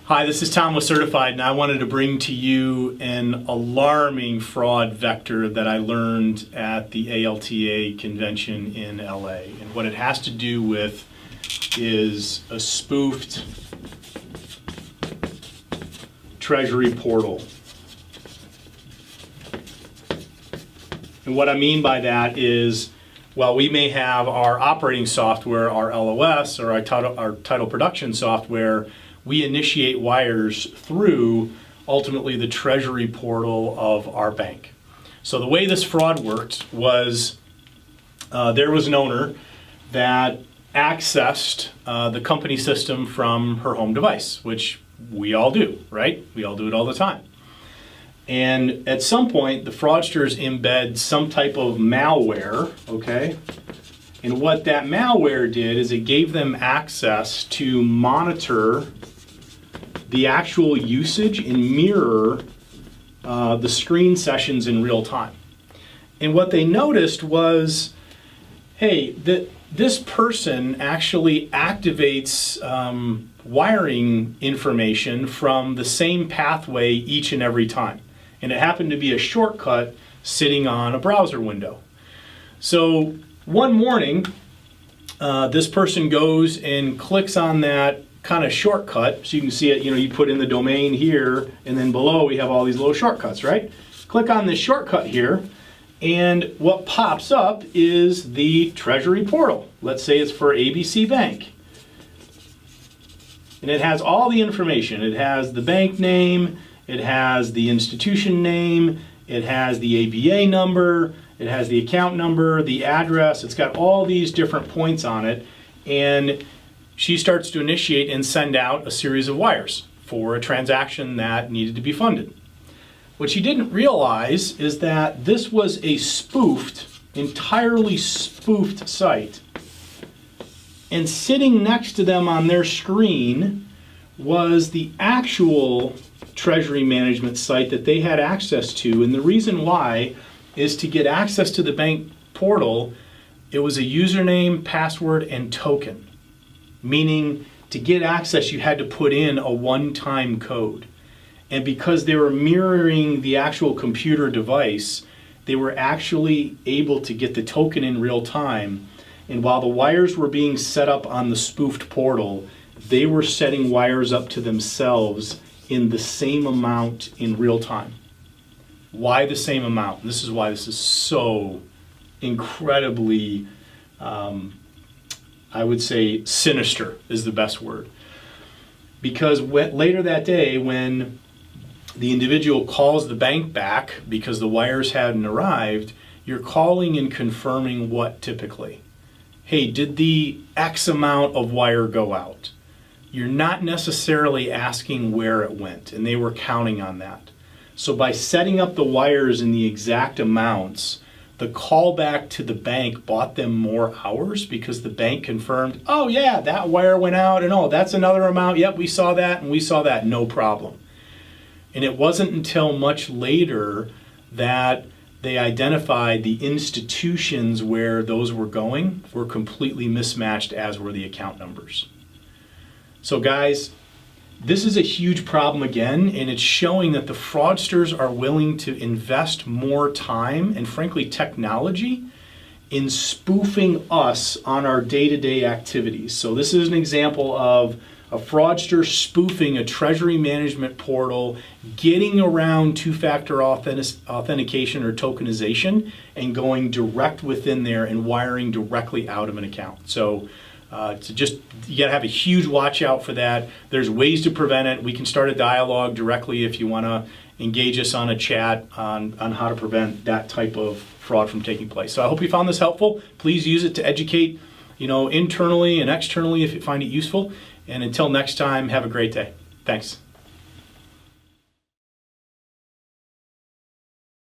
Hi, this is Tom with Certified, and I wanted to bring to you an alarming fraud vector that I learned at the ALTA convention in LA. And what it has to do with is a spoofed Treasury portal. And what I mean by that is, while we may have our operating software, our LOS, or our title production software, we initiate wires through ultimately the Treasury portal of our bank. So the way this fraud worked was there was an owner that accessed the company system from her home device, which we all do, right? We all do it all the time. And at some point, the fraudsters embed some type of malware, okay? And what that malware did is it gave them access to monitor the actual usage and mirror the screen sessions in real time. And what they noticed was, hey, this person actually activates wiring information from the same pathway each and every time. And it happened to be a shortcut sitting on a browser window. So one morning, this person goes and clicks on that kind of shortcut. So you can see it, you put in the domain here, and then below we have all these little shortcuts, right? Click on this shortcut here, and what pops up is the Treasury portal. Let's say it's for ABC Bank. And it has all the information. It has the bank name, it has the institution name, it has the ABA number, it has the account number, the address. It's got all these different points on it. And she starts to initiate and send out a series of wires for a transaction that needed to be funded. What she didn't realize is that this was a entirely spoofed site. And sitting next to them on their screen was the actual Treasury management site that they had access to. And the reason why is to get access to the bank portal, it was a username, password, and token. Meaning, to get access, you had to put in a one-time code. And because they were mirroring the actual computer device, they were actually able to get the token in real time. And while the wires were being set up on the spoofed portal, they were setting wires up to themselves in the same amount in real time. Why the same amount? This is why this is so incredibly I would say sinister is the best word. Because later that day, when the individual calls the bank back because the wires hadn't arrived, you're calling and confirming what typically? Hey, did the X amount of wire go out? You're not necessarily asking where it went, and they were counting on that. So by setting up the wires in the exact amounts, the callback to the bank bought them more hours because the bank confirmed, oh yeah, that wire went out, and oh, that's another amount. Yep, we saw that, and we saw that, no problem. And it wasn't until much later that they identified the institutions where those were going were completely mismatched, as were the account numbers. So guys, this is a huge problem again, and it's showing that the fraudsters are willing to invest more time and frankly technology in spoofing us on our day-to-day activities. So this is an example of a fraudster spoofing a Treasury management portal, getting around two-factor authentication or tokenization, and going direct within there and wiring directly out of an account. So you gotta have a huge watch out for that. There's ways to prevent it. We can start a dialogue directly if you wanna engage us on a chat on how to prevent that type of fraud from taking place. So I hope you found this helpful. Please use it to educate, internally and externally if you find it useful. And until next time, have a great day. Thanks.